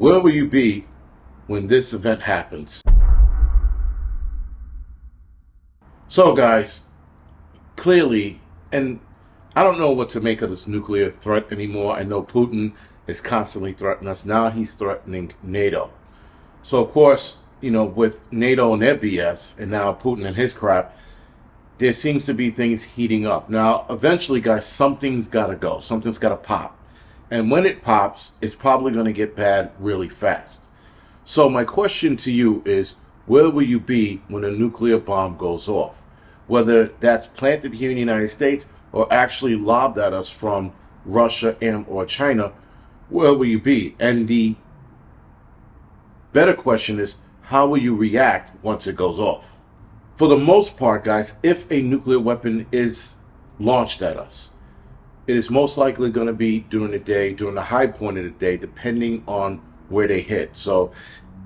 Where will you be when this event happens? So guys, clearly, and I don't know what to make of this nuclear threat anymore. I know Putin is constantly threatening us. Now he's threatening NATO. So of course, with NATO and their BS, and now Putin and his crap, there seems to be things heating up. Now, eventually, guys, something's got to go. Something's got to pop. And when it pops, it's probably going to get bad really fast. So my question to you is, where will you be when a nuclear bomb goes off? Whether that's planted here in the United States or actually lobbed at us from Russia and or China, where will you be? And the better question is, how will you react once it goes off? For the most part, guys, if a nuclear weapon is launched at us, it is most likely going to be during the day, during the high point of the day, depending on where they hit. So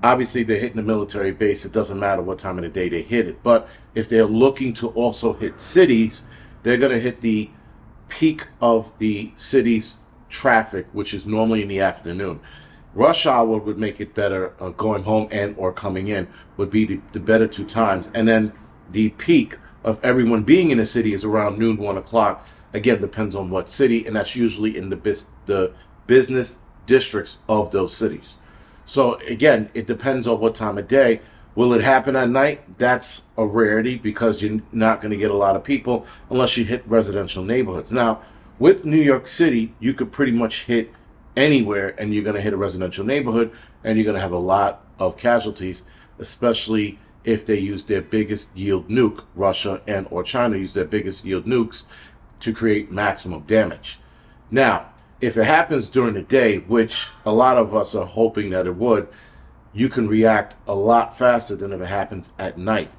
obviously, if they're hitting a military base, it doesn't matter what time of the day they hit it. But if they're looking to also hit cities, they're going to hit the peak of the city's traffic, which is normally in the afternoon. Rush hour would make it better. Going home and or coming in would be the better two times. And then the peak of everyone being in the city is around noon, 1 o'clock. Again, depends on what city, and that's usually in the business districts of those cities. So again, it depends on what time of day. Will it happen at night? That's a rarity because you're not going to get a lot of people unless you hit residential neighborhoods. Now, with New York City, you could pretty much hit anywhere and you're going to hit a residential neighborhood and you're going to have a lot of casualties, especially if they use their biggest yield nuke. Russia and or China use their biggest yield nukes to create maximum damage. Now, if it happens during the day, which a lot of us are hoping that it would, you can react a lot faster than if it happens at night.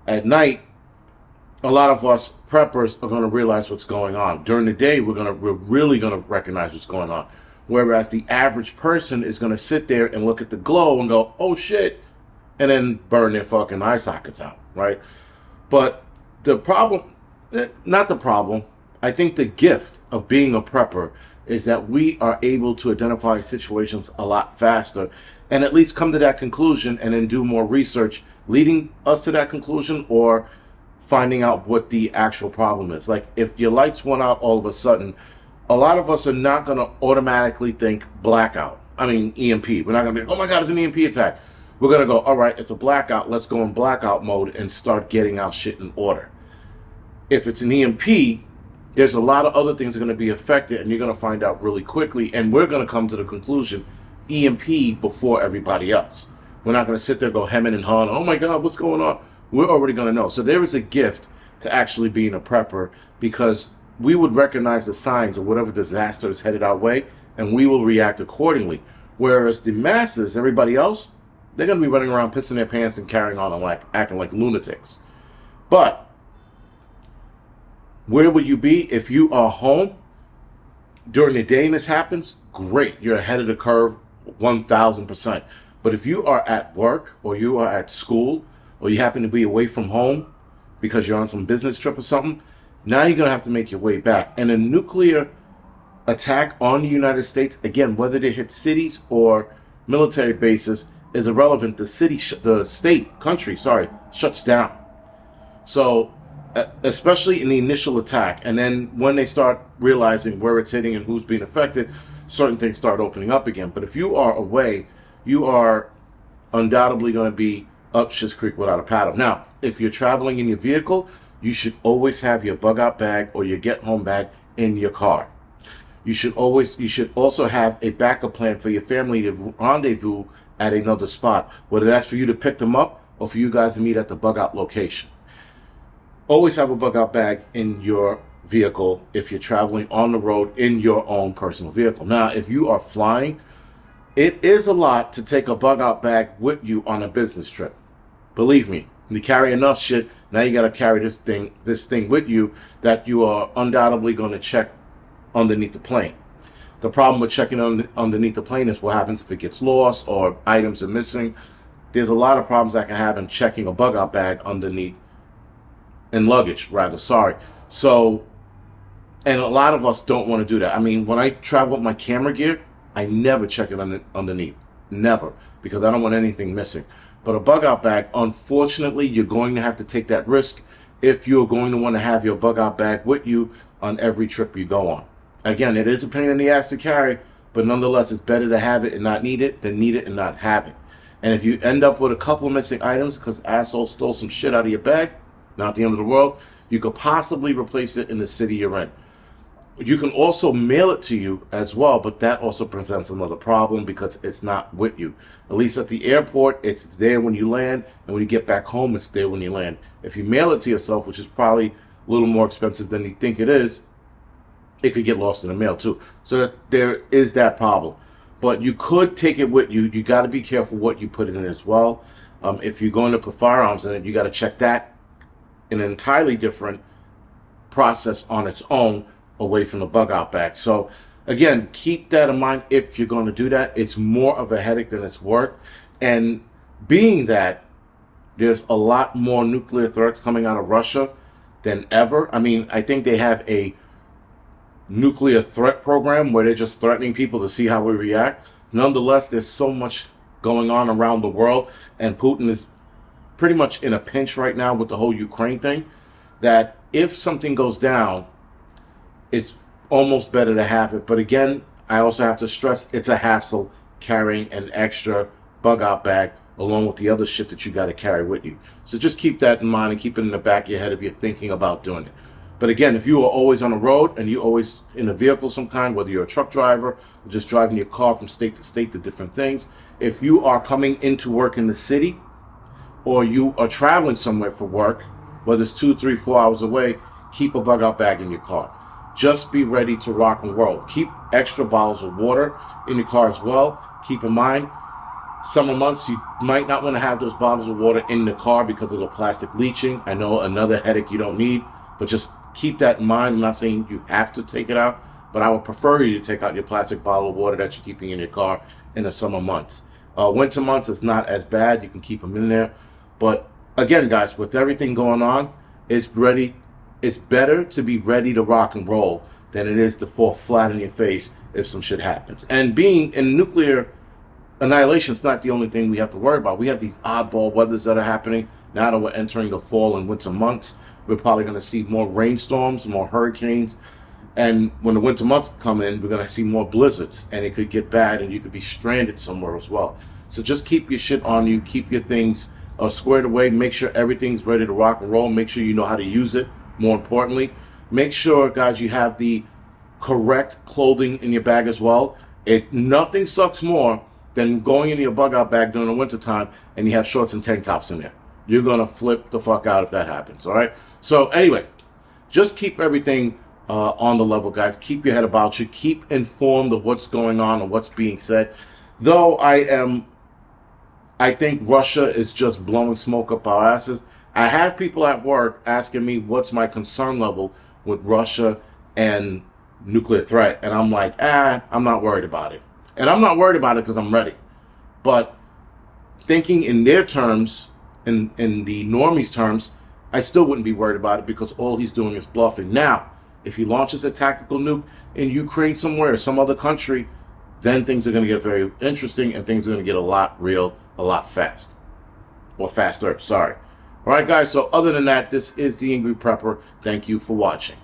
At night, a lot of us preppers are going to realize what's going on. During the day, we're really going to recognize what's going on. Whereas the average person is going to sit there and look at the glow and go, oh shit, and then burn their fucking eye sockets out, right? But the problem, not the problem, I think the gift of being a prepper is that we are able to identify situations a lot faster and at least come to that conclusion and then do more research leading us to that conclusion or finding out what the actual problem is. Like if your lights went out all of a sudden, a lot of us are not going to automatically think blackout. I mean, EMP. We're not going to be, oh my God, it's an EMP attack. We're going to go, all right, it's a blackout. Let's go in blackout mode and start getting our shit in order. If it's an EMP, there's a lot of other things that are going to be affected and you're going to find out really quickly. And we're going to come to the conclusion, EMP before everybody else. We're not going to sit there, go hemming and hawing, oh my God, what's going on? We're already going to know. So there is a gift to actually being a prepper because we would recognize the signs of whatever disaster is headed our way and we will react accordingly. Whereas the masses, everybody else, they're going to be running around pissing their pants and carrying on and acting like lunatics. But where would you be if you are home during the day and this happens? Great. You're ahead of the curve 1,000%. But if you are at work or you are at school or you happen to be away from home because you're on some business trip or something, now you're going to have to make your way back. And a nuclear attack on the United States, again, whether they hit cities or military bases, is irrelevant. The country, shuts down. So, especially in the initial attack, and then when they start realizing where it's hitting and who's being affected, certain things start opening up again. But if you are away, you are undoubtedly going to be up shit's creek without a paddle. Now, if you're traveling in your vehicle, you should always have your bug out bag or your get home bag in your car. You should also have a backup plan for your family to rendezvous at another spot, whether that's for you to pick them up or for you guys to meet at the bug out location. Always have a bug out bag in your vehicle if you're traveling on the road in your own personal vehicle. Now, if you are flying, it is a lot to take a bug out bag with you on a business trip. Believe me, you carry enough shit, now you got to carry this thing with you that you are undoubtedly going to check underneath the plane. The problem with checking underneath the plane is what happens if it gets lost or items are missing. There's a lot of problems that can happen checking a bug out bag underneath, in luggage, rather, sorry. So, and a lot of us don't want to do that. I mean, when I travel with my camera gear, I never check it underneath. never, because I don't want anything missing. But a bug out bag, unfortunately, you're going to have to take that risk if you're going to want to have your bug out bag with you on every trip you go on. Again, it is a pain in the ass to carry, but nonetheless, it's better to have it and not need it than need it and not have it. And if you end up with a couple missing items because assholes stole some shit out of your bag, not the end of the world, you could possibly replace it in the city you're in. You can also mail it to you as well, but that also presents another problem because it's not with you. At least at the airport, it's there when you land, and when you get back home, it's there when you land. If you mail it to yourself, which is probably a little more expensive than you think it is, it could get lost in the mail too. So there is that problem. But you could take it with you. You got to be careful what you put in it as well. If you're going to put firearms in it, you got to check that in an entirely different process on its own, away from the bug out bag. So again, keep that in mind if you're going to do that. It's more of a headache than it's worth. And being that there's a lot more nuclear threats coming out of Russia than ever. I mean, I think they have a nuclear threat program where they're just threatening people to see how we react. Nonetheless, there's so much going on around the world, and Putin is pretty much in a pinch right now with the whole Ukraine thing, that if something goes down, it's almost better to have it. But again, I also have to stress it's a hassle carrying an extra bug out bag along with the other shit that you got to carry with you. So just keep that in mind and keep it in the back of your head if you're thinking about doing it. But again, if you are always on the road and you're always in a vehicle of some kind, whether you're a truck driver or just driving your car from state to state to different things, if you are coming into work in the city or you are traveling somewhere for work, whether it's 2, 3, 4 hours away, keep a bug out bag in your car. Just be ready to rock and roll. Keep extra bottles of water in your car as well. Keep in mind, summer months, you might not want to have those bottles of water in the car because of the plastic leaching. I know, another headache you don't need, but just keep that in mind. I'm not saying you have to take it out, but I would prefer you to take out your plastic bottle of water that you're keeping in your car in the summer months. Winter months, it's not as bad. You can keep them in there. But again, guys, with everything going on, it's better to be ready to rock and roll than it is to fall flat in your face if some shit happens. And being in nuclear annihilation is not the only thing we have to worry about. We have these oddball weathers that are happening now that we're entering the fall and winter months. We're probably going to see more rainstorms, more hurricanes. And when the winter months come in, we're going to see more blizzards. And it could get bad and you could be stranded somewhere as well. So just keep your shit on you. Keep your things squared away. Make sure everything's ready to rock and roll. Make sure you know how to use it. More importantly, make sure, guys, you have the correct clothing in your bag as well. Nothing sucks more than going into your bug out bag during the wintertime and you have shorts and tank tops in there. You're going to flip the fuck out if that happens, all right? So anyway, just keep everything on the level, guys. Keep your head about you. Keep informed of what's going on and what's being said. Though I think Russia is just blowing smoke up our asses. I have people at work asking me what's my concern level with Russia and nuclear threat. And I'm like, I'm not worried about it. And I'm not worried about it because I'm ready. But thinking in their terms, in the normies' terms, I still wouldn't be worried about it because all he's doing is bluffing. Now, if he launches a tactical nuke in Ukraine somewhere or some other country, then things are going to get very interesting and things are going to get a lot faster, sorry. All right, guys, so other than that, this is the Angry Prepper. Thank you for watching.